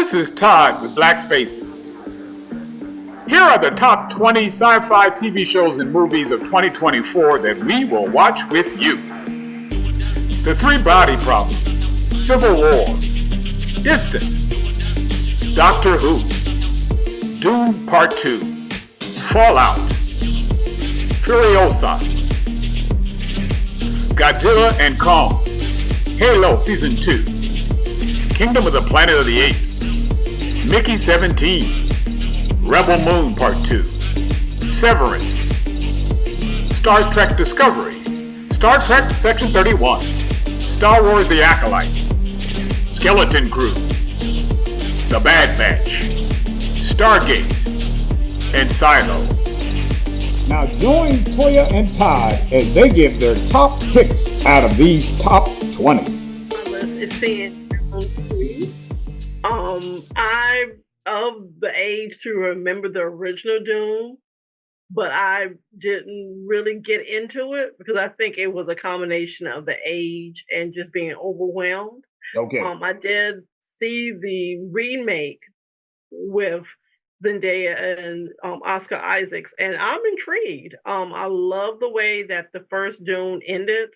This is Todd with Black Spaces. Here are the top 20 sci-fi TV shows and movies of 2024 that we will watch with you. The Three Body Problem, Civil War, Distant, Doctor Who, Dune Part 2, Fallout, Furiosa, Godzilla and Kong, Halo Season 2, Kingdom of the Planet of the Apes, Mickey 17, Rebel Moon Part 2, Severance, Star Trek Discovery, Star Trek Section 31, Star Wars The Acolyte, Skeleton Crew, The Bad Batch, Stargate, and Silo. Now join Toya and Todd as they give their top picks out of these top 20. It's saying I'm of the age to remember the original Doom, but I didn't really get into it because I think it was a combination of the age and just being overwhelmed. Okay. I did see the remake with Zendaya and Oscar Isaacs, and I'm intrigued. I love the way that the first Dune ended,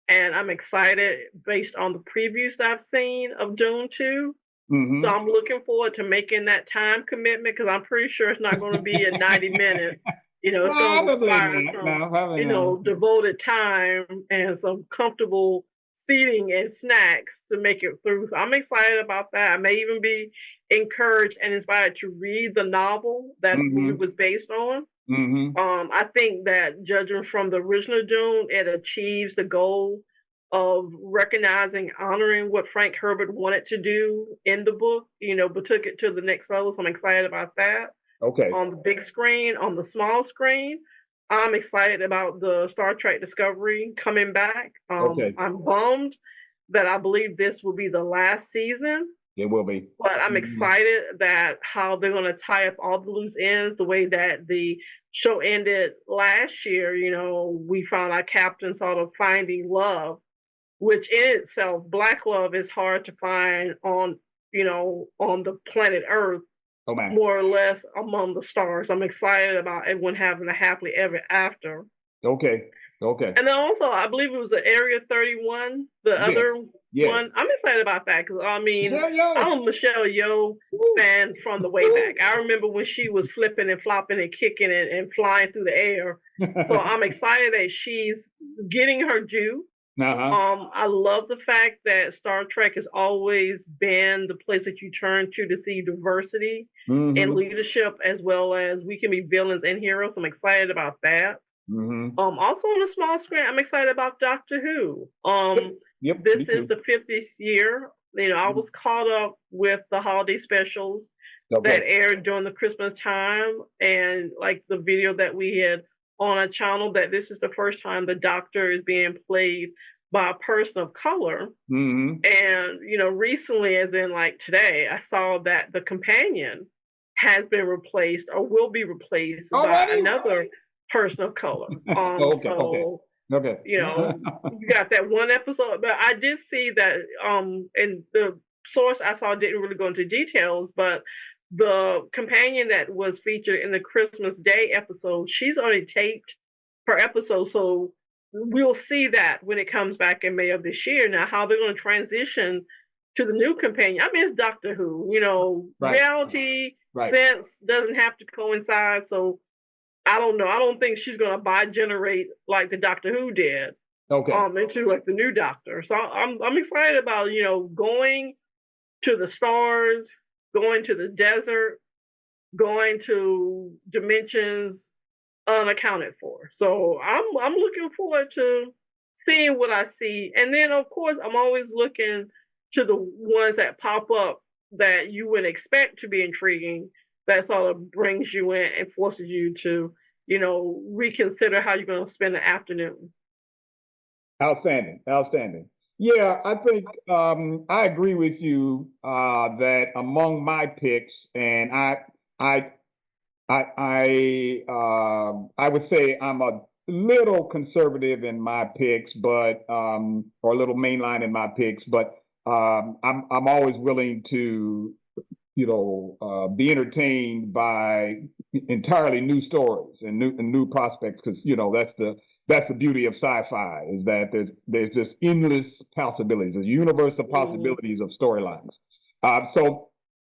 and I'm excited based on the previews I've seen of Dune 2. Mm-hmm. So I'm looking forward to making that time commitment because I'm pretty sure it's not going to be a 90 minute. It's going to require some, devoted time and some comfortable seating and snacks to make it through. So I'm excited about that. I may even be encouraged and inspired to read the novel that the movie was based on. Mm-hmm. I think that judging from the original Dune, it achieves the goal of recognizing, honoring what Frank Herbert wanted to do in the book, but took it to the next level. So I'm excited about that. Okay. On the big screen, on the small screen, I'm excited about the Star Trek Discovery coming back. Okay. I'm bummed that I believe this will be the last season. It will be. But I'm excited that how they're going to tie up all the loose ends, the way that the show ended last year. We found our captain sort of finding love, which in itself, Black love is hard to find on the planet Earth, more or less among the stars. I'm excited about everyone having a happily ever after. Okay. And then also, I believe it was the Area 31, the other one. I'm excited about that because, I'm a Michelle Yeoh fan from the way back. I remember when she was flipping and flopping and kicking and flying through the air. So I'm excited that she's getting her due. Uh-huh. I love the fact that Star Trek has always been the place that you turn to see diversity and leadership, as well as we can be villains and heroes. I'm excited about that. Mm-hmm. Also on the small screen, I'm excited about Doctor Who. This is the 50th year. I was caught up with the holiday specials that aired during the Christmas time, and like the video that we had on a channel, that this is the first time the Doctor is being played by a person of color. Mm-hmm. And, recently, as in like today, I saw that the companion has been replaced or will be replaced by another person of color. You got that one episode, but I did see that, and the source I saw didn't really go into details, but the companion that was featured in the Christmas Day episode, she's already taped her episode, so we'll see that when it comes back in May of this year. Now, how they're going to transition to the new companion, it's Doctor Who. Reality, sense doesn't have to coincide, so I don't know. I don't think she's going to bi-generate like the Doctor Who did. Into like the new Doctor. So I'm excited about going to the stars, going to the desert, going to dimensions unaccounted for. So I'm looking forward to seeing what I see. And then of course I'm always looking to the ones that pop up that you would expect to be intriguing, that sort of brings you in and forces you to, reconsider how you're going to spend the afternoon. Outstanding. Yeah, I think I agree with you that among my picks, and I would say I'm a little conservative in my picks, but or a little mainline in my picks, but I'm always willing to be entertained by entirely new stories and new prospects, because that's the beauty of sci-fi, is that there's just endless possibilities, a universe of possibilities of storylines. So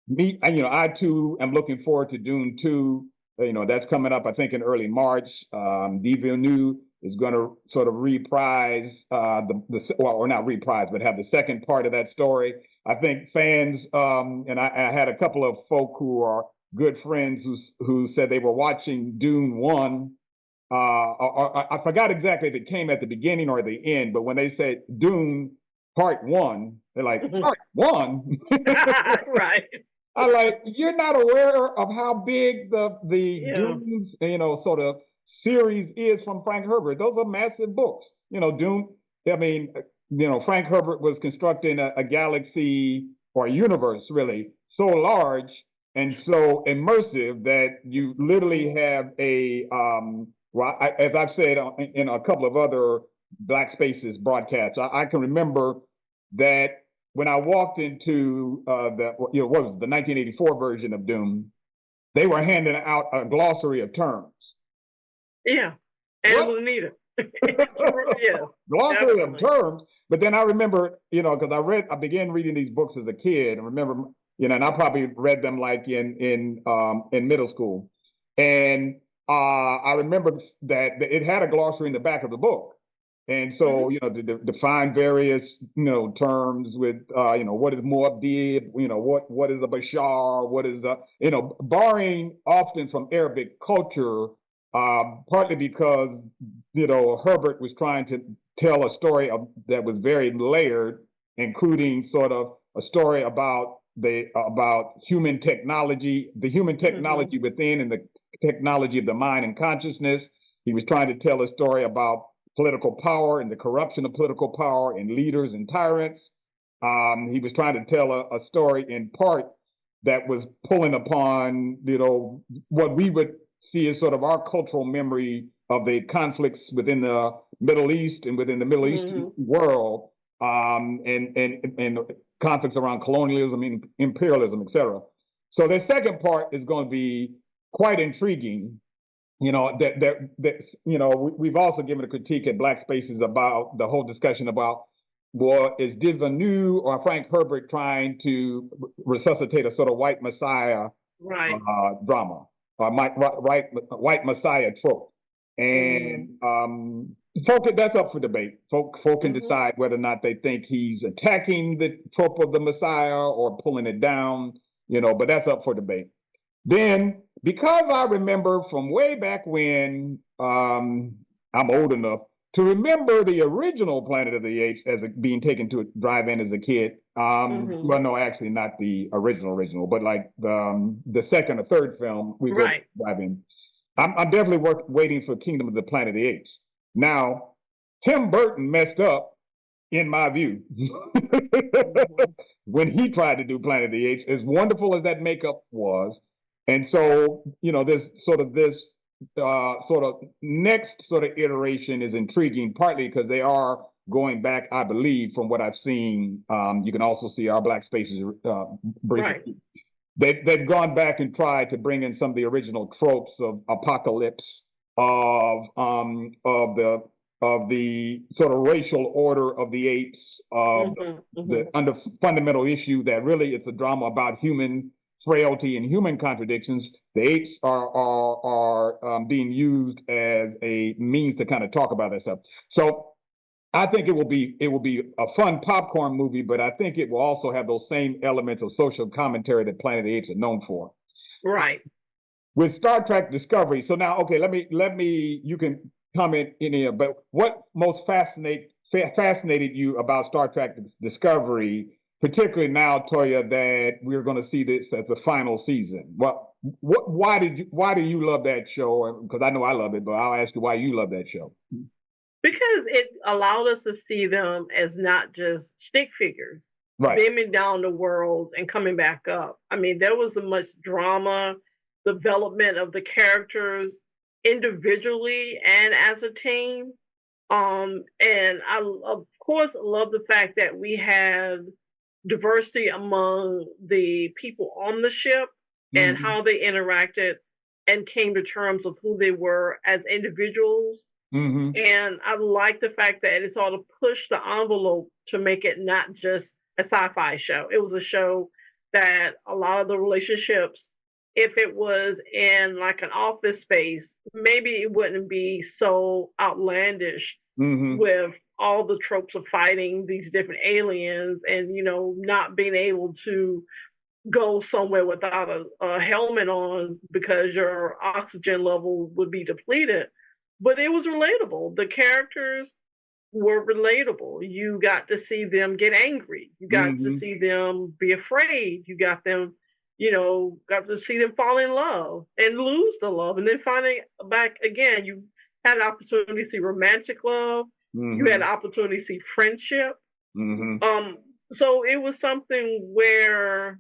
I too am looking forward to Dune 2. That's coming up, I think, in early March. Villeneuve is going to sort of reprise or not reprise, but have the second part of that story. I think fans, and I had a couple of folk who are good friends who said they were watching Dune 1. I forgot exactly if it came at the beginning or the end, but when they said Dune Part 1, they're like, Part 1? Right. I like, you're not aware of how big the Dunes, sort of series is from Frank Herbert. Those are massive books. Dune. I mean, Frank Herbert was constructing a galaxy or a universe really so large and so immersive that you literally have as I've said in a couple of other Black Spaces broadcasts, I can remember that when I walked into what was the 1984 version of Dune, they were handing out a glossary of terms. Yeah, and it was needed. Yes, glossary of terms. But then I remember, because I began reading these books as a kid, and remember, and I probably read them like in middle school, and I remember that it had a glossary in the back of the book. And so, to define various, terms with, what is Muad'Dib, what is a Bashar, what is borrowing often from Arabic culture, partly because, Herbert was trying to tell a story that was very layered, including sort of a story about human technology, the human technology within and the technology of the mind and consciousness. He was trying to tell a story about political power and the corruption of political power and leaders and tyrants. He was trying to tell a story in part that was pulling upon, what we would see as sort of our cultural memory of the conflicts within the Middle East and within the Middle Eastern world, and conflicts around colonialism and imperialism, etc. So the second part is going to be quite intriguing. We've also given a critique at Black Spaces about the whole discussion about, well, is Villeneuve or Frank Herbert trying to resuscitate a sort of white messiah drama, white messiah trope? And that's up for debate. Folk can decide whether or not they think he's attacking the trope of the messiah or pulling it down, but that's up for debate. Then, because I remember from way back when, I'm old enough to remember the original Planet of the Apes as being taken to a drive-in as a kid. Well, no, actually not the original, but like the second or third film we go drive-in. I'm definitely waiting for Kingdom of the Planet of the Apes. Now, Tim Burton messed up, in my view, when he tried to do Planet of the Apes, as wonderful as that makeup was. And so, this next sort of iteration is intriguing, partly because they are going back, I believe, from what I've seen. You can also see our Black Spaces briefly. They've gone back and tried to bring in some of the original tropes of apocalypse, of the sort of racial order of the apes, of the fundamental issue that really it's a drama about human frailty and human contradictions. The apes are being used as a means to kind of talk about that stuff. So I think it will be a fun popcorn movie, but I think it will also have those same elements of social commentary that Planet of the Apes are known for. Right. With Star Trek Discovery. So now, okay, let me. You can comment in here, but what most fascinated you about Star Trek Discovery, particularly now, Toya, that we're going to see this as the final season? Why do you love that show? Because I know I love it, but I'll ask you why you love that show. Because it allowed us to see them as not just stick figures, beaming down the worlds and coming back up. I mean, there was so much drama, development of the characters individually and as a team. And I, of course, love the fact that we had diversity among the people on the ship and Mm-hmm. how they interacted and came to terms with who they were as individuals. Mm-hmm. And I like the fact that it sort of pushed the envelope to make it not just a sci-fi show. It was a show that a lot of the relationships, if it was in like an office space, maybe it wouldn't be so outlandish Mm-hmm. with all the tropes of fighting these different aliens and, not being able to go somewhere without a helmet on because your oxygen level would be depleted. But it was relatable. The characters were relatable. You got to see them get angry. You got to Mm-hmm. see them be afraid. You got them, got to see them fall in love and lose the love. And then finding back again, you had an opportunity to see romantic love. You had Mm-hmm. an opportunity to see friendship. Mm-hmm. Um, so it was something where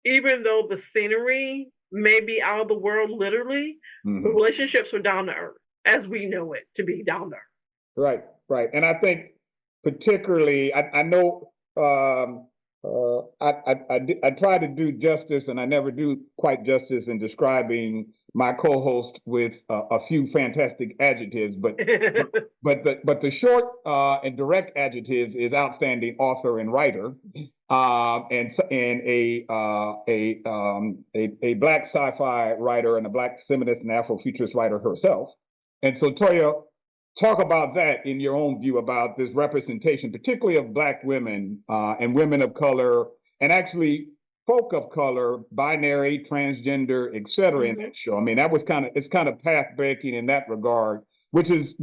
even though the scenery may be out of the world literally, the Mm-hmm. relationships were down to earth as we know it to be down to earth. Right, right. And I think particularly, I know I try to do justice, and I never do quite justice in describing my co-host with a few fantastic adjectives, but the short and direct adjectives is outstanding author and writer, and a black sci-fi writer and a black feminist and Afrofuturist writer herself. And so Toya, talk about that in your own view about this representation, particularly of Black women and women of color, and actually folk of color, binary, transgender, et cetera, in that show. I mean, it's kind of path breaking in that regard, which is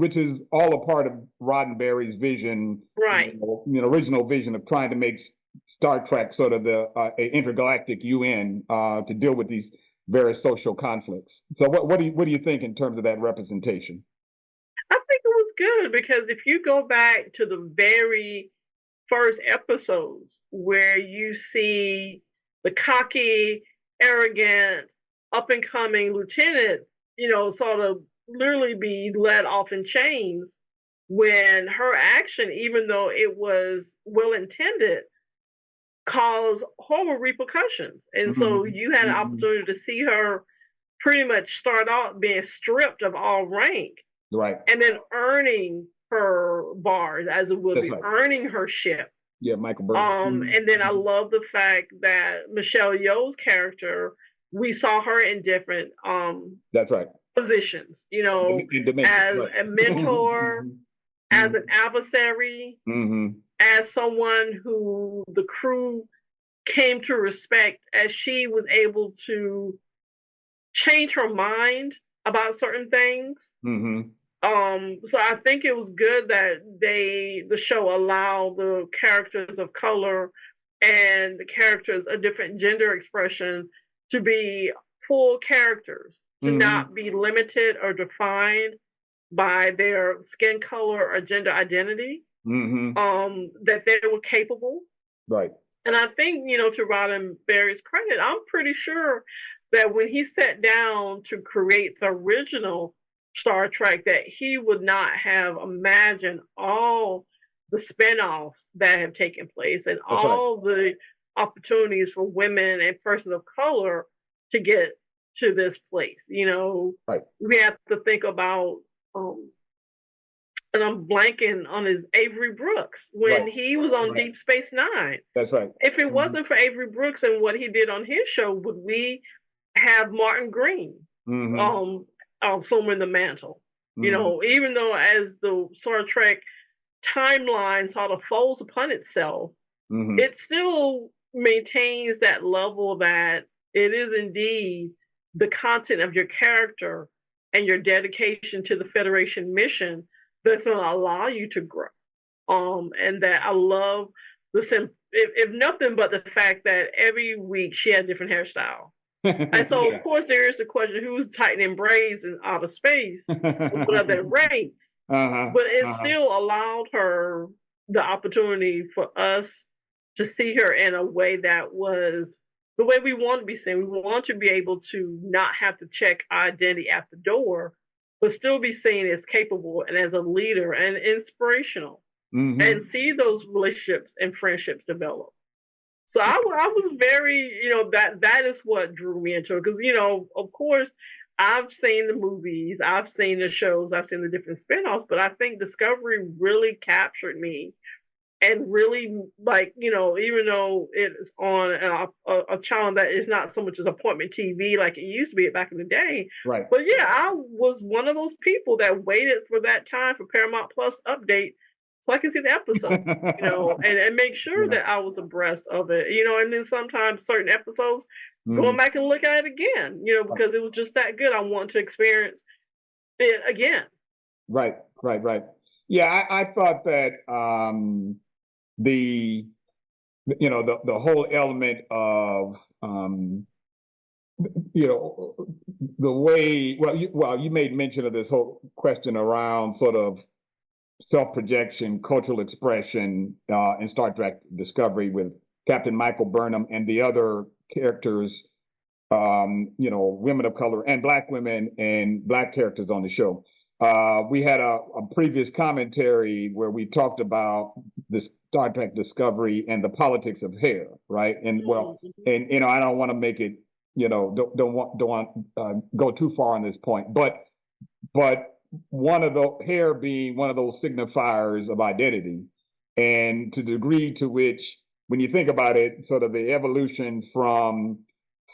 all a part of Roddenberry's vision, Right. Original vision of trying to make Star Trek sort of the intergalactic UN to deal with these various social conflicts. So, what do you think in terms of that representation? I think it was good because if you go back to the very first episodes where you see the cocky, arrogant, up and coming lieutenant, sort of literally be let off in chains when her action, even though it was well intended, caused horrible repercussions. And so Mm-hmm. you had an Mm-hmm. opportunity to see her pretty much start out being stripped of all rank Right. and then earning her bars, as it would That's be, right. earning her ship. Yeah, Michael Burton. And then I love the fact that Michelle Yeoh's character, we saw her in different That's right. positions, In dimension. as Right. a mentor, as an adversary, Mm-hmm. as someone who the crew came to respect as she was able to change her mind about certain things. Mm-hmm. So I think it was good that the show allowed the characters of color and the characters of different gender expression to be full characters, to Mm-hmm. not be limited or defined by their skin color or gender identity. Mm-hmm. That they were capable. Right. And I think, to Roddenberry's credit, I'm pretty sure that when he sat down to create the original Star Trek, that he would not have imagined all the spinoffs that have taken place and That's right. all the opportunities for women and persons of color to get to this place. Right. We have to think about and I'm blanking on his Avery Brooks when Right. he was on Right. Deep Space Nine. That's right. If it Mm-hmm. wasn't for Avery Brooks and what he did on his show, would we have Martin Green Mm-hmm. somewhere in the mantle? Mm-hmm. Even though as the Star Trek timeline sort of folds upon itself, Mm-hmm. it still maintains that level that it is indeed the content of your character and your dedication to the Federation mission that's going to allow you to grow. And that I love if nothing but the fact that every week she had a different hairstyle. And so, Yeah. of course, there is the question who's tightening braids in outer space? What are their rates? Uh-huh. But it Uh-huh. still allowed her the opportunity for us to see her in a way that was the way we want to be seen. We want to be able to not have to check identity at the door, but still be seen as capable and as a leader and inspirational, Mm-hmm. and see those relationships and friendships develop. So I was very, that is what drew me into it. Because, of course, I've seen the movies, I've seen the shows, I've seen the different spin-offs, but I think Discovery really captured me and really, like, even though it's on a channel that is not so much as appointment TV like it used to be back in the day. Right. But yeah, I was one of those people that waited for that time for Paramount Plus update so I can see the episode, and make sure Yeah. that I was abreast of it, and then sometimes certain episodes, going Mhm. back and look at it again, because it was just that good. I want to experience it again. Right, right, right. Yeah, I thought that the the whole element of you know the way you made mention of this whole question around sort of self-projection, cultural expression in Star Trek Discovery with Captain Michael Burnham and the other characters, women of color and black women and black characters on the show. We had a previous commentary where we talked about the Star Trek Discovery and the politics of hair, right? And I don't want to make it, don't want go too far on this point, but one of the hair being one of those signifiers of identity, and to the degree to which, when you think about it, sort of the evolution from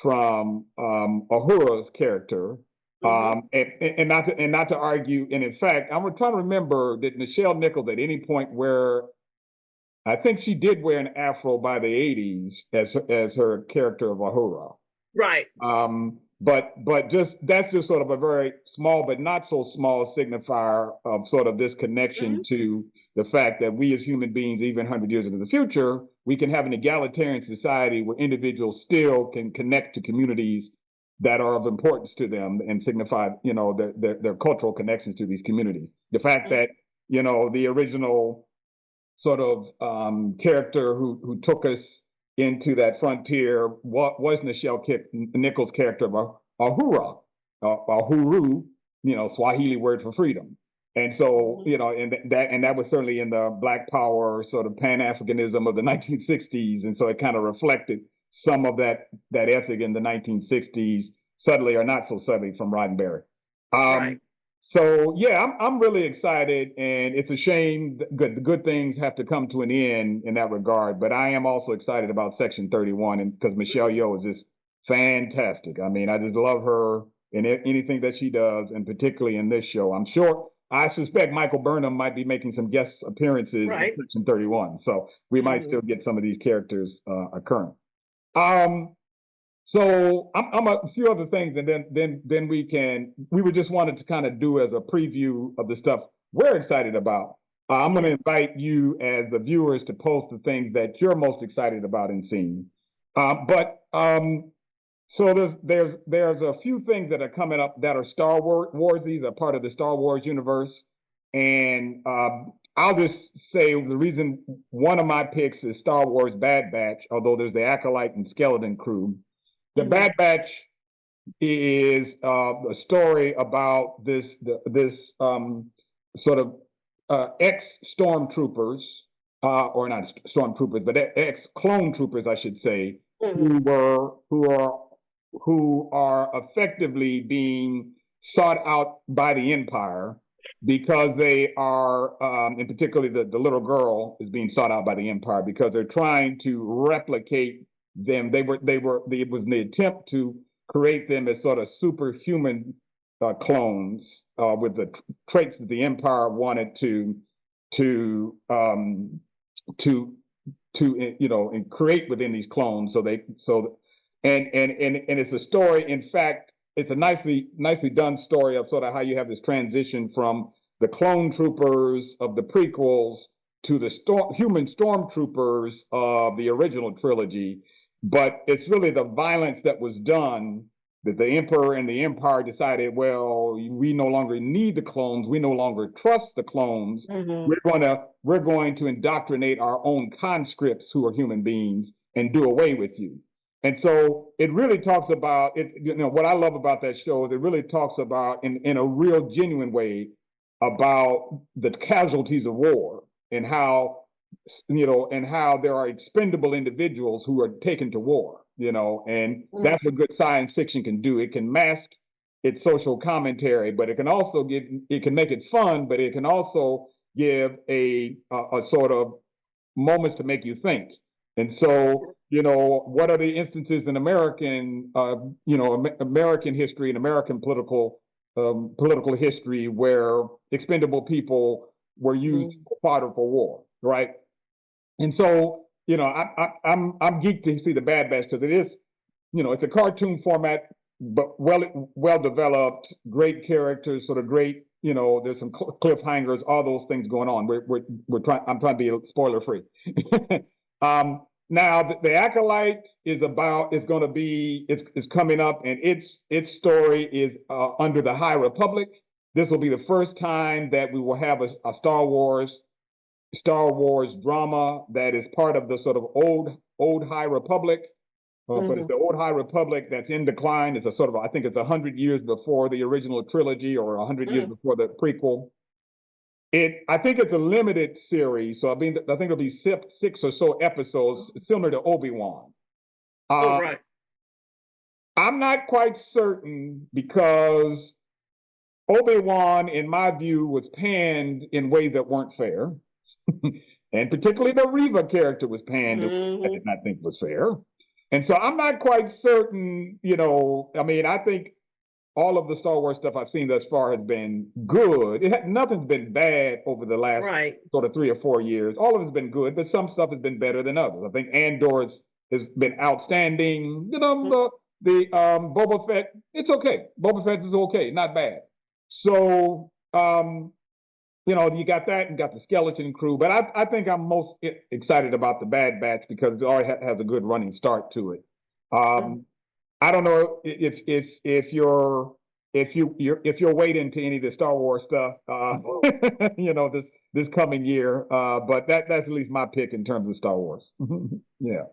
Uhura's character, and not to argue, and in fact, I'm trying to remember, did Nichelle Nichols at any point where I think she did wear an afro by the '80s as her character of Uhura. Right. But just that's just sort of a very small but not so small signifier of sort of this connection to the fact that we as human beings, even 100 years into the future, we can have an egalitarian society where individuals still can connect to communities that are of importance to them and signify, their cultural connections to these communities. The fact that, the original sort of character who took us into that frontier was Nichelle Nichols' character of Uhura, Uhuru, Swahili word for freedom. And so, and that was certainly in the Black Power sort of Pan-Africanism of the 1960s. And so it kind of reflected some of that ethic in the 1960s, subtly or not so subtly, from Roddenberry. Right. So yeah, I'm really excited, and it's a shame the good things have to come to an end in that regard. But I am also excited about Section 31, and because Michelle Yeoh is just fantastic. I mean, I just love her in anything that she does, and particularly in this show. I suspect Michael Burnham might be making some guest appearances in Section 31, so we might still get some of these characters occurring. So I'm a few other things, and then we would just wanted to kind of do as a preview of the stuff we're excited about. I'm going to invite you as the viewers to post the things that you're most excited about and seeing. So there's a few things that are coming up that are Star Wars. These are part of the Star Wars universe, and I'll just say the reason one of my picks is Star Wars Bad Batch, although there's the Acolyte and Skeleton Crew. The Bad Batch is a story about this sort of ex-stormtroopers, or not stormtroopers, but ex-clone troopers, I should say, who are effectively being sought out by the Empire because they are, and particularly the little girl is being sought out by the Empire because they're trying to replicate them. It was the attempt to create them as sort of superhuman clones with the traits that the Empire wanted to and create within these clones. And it's a story. In fact, it's a nicely done story of sort of how you have this transition from the clone troopers of the prequels to the human stormtroopers of the original trilogy. But it's really the violence that was done that the Emperor and the Empire decided, well, we no longer need the clones. We no longer trust the clones. We're going to indoctrinate our own conscripts who are human beings and do away with you. And so it really talks about it. What I love about that show is it really talks about in a real genuine way about the casualties of war and how and how there are expendable individuals who are taken to war, and that's what good science fiction can do. It can mask its social commentary, but it can also it can make it fun, but it can also give a sort of moments to make you think. And so, what are the instances in American history and American political history where expendable people were used for fodder for war, right? And so, I'm geeked to see the Bad Batch because it is, it's a cartoon format, but well developed, great characters, sort of great. There's some cliffhangers, all those things going on. We're trying. I'm trying to be spoiler free. Now the Acolyte is going to be it's coming up, and its story is under the High Republic. This will be the first time that we will have a Star Wars drama that is part of the sort of old High Republic. But it's the old High Republic that's in decline. It's a sort of, I think it's 100 years before the original trilogy or 100 years before the prequel. I think it's a limited series, so I think it'll be 6 or so episodes, similar to Obi-Wan. Right. I'm not quite certain because Obi-Wan, in my view, was panned in ways that weren't fair. And particularly the Reva character was panned in ways I did not think was fair. And so I'm not quite certain, I think all of the Star Wars stuff I've seen thus far has been good. Nothing's been bad over the last sort of 3 or 4 years. All of it's been good, but some stuff has been better than others. I think Andor has been outstanding. The Boba Fett, it's okay. Boba Fett is okay, not bad. So, you got that and got the Skeleton Crew, but I think I'm most excited about the Bad Batch because it already has a good running start to it. I don't know if you're waiting to any of the Star Wars stuff, this coming year, but that's at least my pick in terms of Star Wars. Yeah.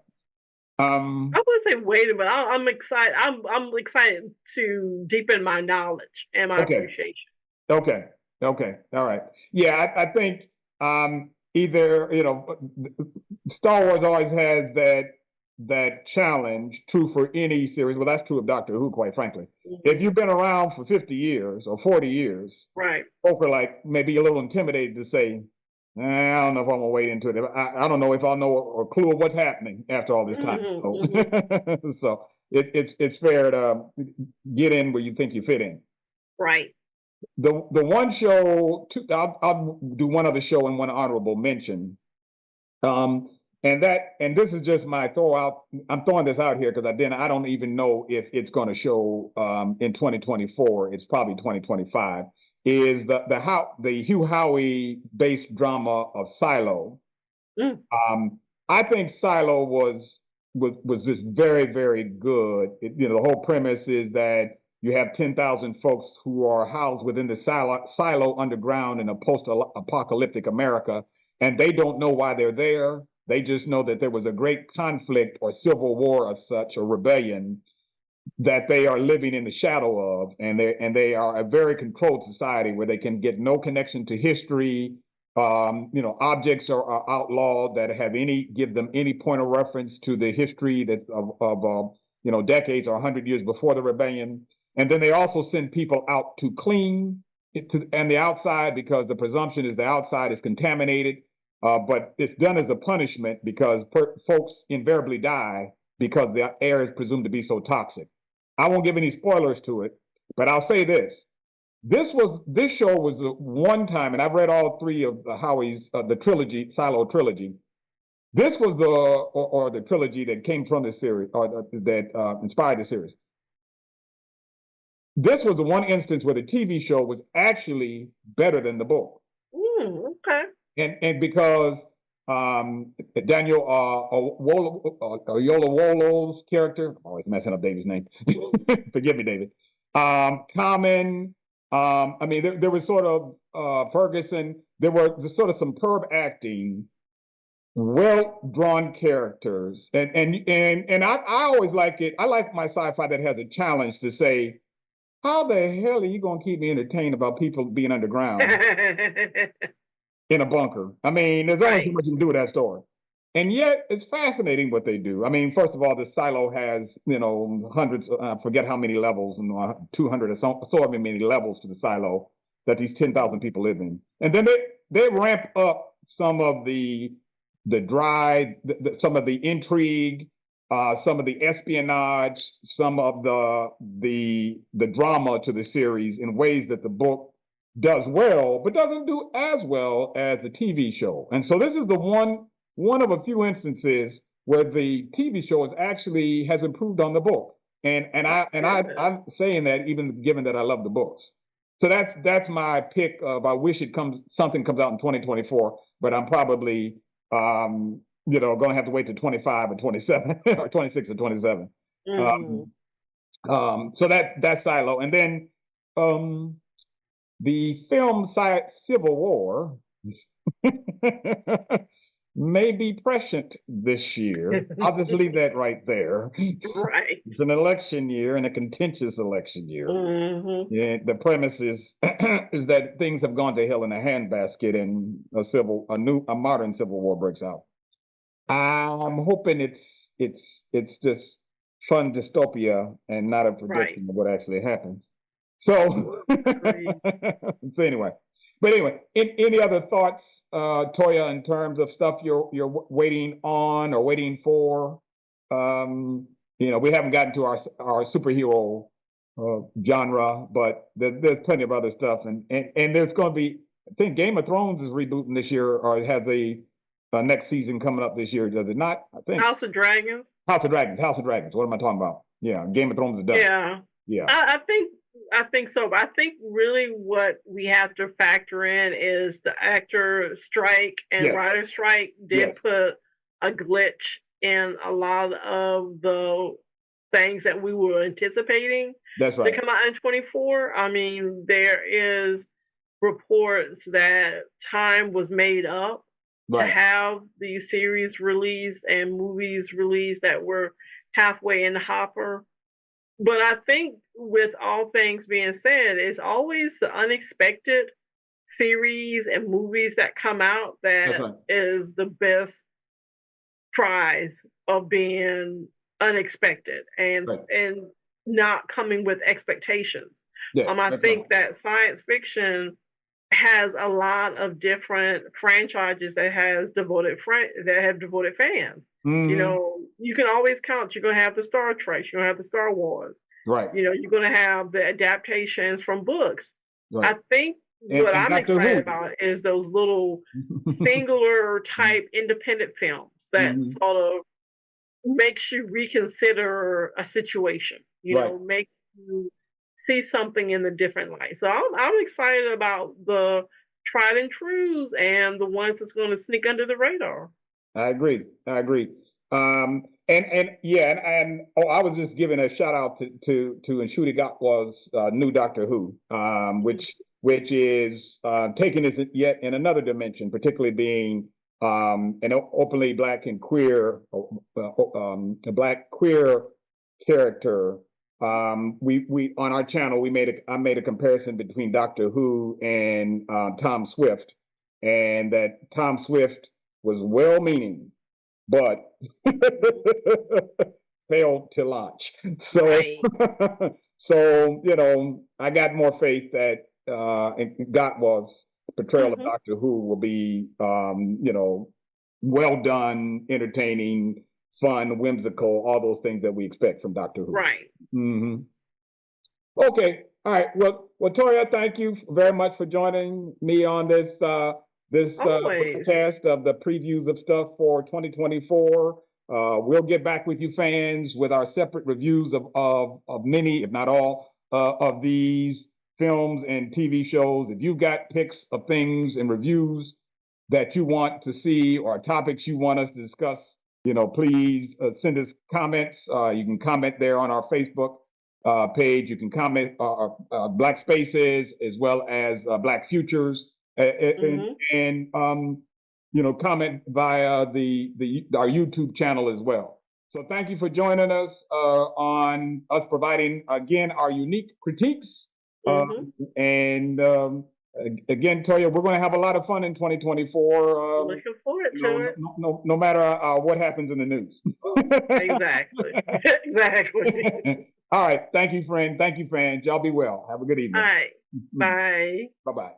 I wouldn't say waiting, but I'm excited. I'm excited to deepen my knowledge and my appreciation. Okay. All right. Yeah, I think either Star Wars always has that challenge. True for any series. Well, that's true of Doctor Who, quite frankly. If you've been around for 50 years or 40 years, right? Folk are like maybe a little intimidated to say, I don't know if I'm gonna wade into it. I don't know if I'll know a clue of what's happening after all this time. So it's fair to get in where you think you fit in. Right. The one show, I'll do one other show and one honorable mention. And this is just my I'm throwing this out here because I don't even know if it's going to show in 2024. It's probably 2025. Is the Hugh Howey based drama of Silo. I think Silo was just very, very good. The whole premise is that you have 10,000 folks who are housed within the silo underground in a post-apocalyptic America, and they don't know why they're there. They just know that there was a great conflict or civil war of such, or rebellion, that they are living in the shadow of, and they are a very controlled society where they can get no connection to history. Objects are outlawed that give them any point of reference to the history of decades or 100 years before the rebellion. And then they also send people out to clean and the outside, because the presumption is the outside is contaminated. But it's done as a punishment because folks invariably die because the air is presumed to be so toxic. I won't give any spoilers to it, but I'll say this. This show was the one time, and I've read all 3 of Howey's, the trilogy, Silo trilogy. This was the trilogy that came from the series, or that inspired the series. This was the one instance where the TV show was actually better than the book. Okay. And because Daniel Oyolawolo's character, I'm always messing up David's name. Forgive me, David. Common. There was sort of Ferguson. There were sort of superb acting, well-drawn characters, and I always like it. I like my sci-fi that has a challenge to say, how the hell are you going to keep me entertained about people being underground? in a bunker. I mean, there's only so Right. much you can do with that story. And yet, it's fascinating what they do. I mean, first of all, the silo has, hundreds, I forget how many levels, and 200 or so many levels to the silo that these 10,000 people live in. And then they ramp up some of the some of the intrigue, some of the espionage, some of the drama to the series in ways that the book does well, but doesn't do as well as the TV show. And so this is the one of a few instances where the TV show has improved on the book. I'm saying that even given that I love the books. So that's my pick of I wish something comes out in 2024, but I'm probably going to have to wait to 25 or 27 or 26 or 27. So that's Silo. And then the film Civil War may be prescient this year. I'll just leave that right there. Right. It's an election year and a contentious election year. Yeah, the premise is that things have gone to hell in a handbasket and a modern civil war breaks out. I'm hoping it's just fun dystopia and not a prediction of what actually happens. So, so anyway. But anyway, any other thoughts, Toya, in terms of stuff you're waiting on or waiting for? We haven't gotten to our superhero genre, but there's plenty of other stuff, and there's going to be. I think Game of Thrones is rebooting this year, or it has a next season coming up this year. Does it not? I think House of Dragons. House of Dragons. What am I talking about? Yeah, Game of Thrones is done. Yeah. I think so. But I think really what we have to factor in is the actor strike and writer strike did put a glitch in a lot of the things that we were anticipating to come out in 24. I mean, there is reports that time was made up to have these series released and movies released that were halfway in the hopper. But I think with all things being said, it's always the unexpected series and movies that come out that is the best prize of being unexpected and not coming with expectations. I think that science fiction has a lot of different franchises that have devoted fans. You can always count. You're going to have the Star Trek. You're going to have the Star Wars. Right. You're going to have the adaptations from books. I think what I'm excited about is those little singular type independent films that sort of makes you reconsider a situation. Make you see something in a different light. So I'm excited about the tried and trues and the ones that's going to sneak under the radar. I agree. I was just giving a shout out to Ncuti Gatwa's new Doctor Who, which is taking this yet in another dimension, particularly being an openly black and queer, a black queer character. We on our channel I made a comparison between Doctor Who and Tom Swift, and that Tom Swift was well-meaning, but failed to launch. So, I got more faith that Gatwa's portrayal of Doctor Who will be, well done, entertaining, fun, whimsical, all those things that we expect from Doctor Who. Right. Okay. All right. Well, Toya, thank you very much for joining me on this podcast of the previews of stuff for 2024. We'll get back with you fans with our separate reviews of many, if not all, of these films and TV shows. If you've got picks of things and reviews that you want to see or topics you want us to discuss, please send us comments. You can comment there on our Facebook page. You can comment Black Spaces as well as Black Futures, and comment via our YouTube channel as well. So thank you for joining us on us providing again our unique critiques, and Again, Toya, we're going to have a lot of fun in 2024. Looking forward to it. No matter what happens in the news. Exactly. Exactly. All right. Thank you, friend. Thank you, fans. Y'all be well. Have a good evening. All right. Bye. Bye-bye.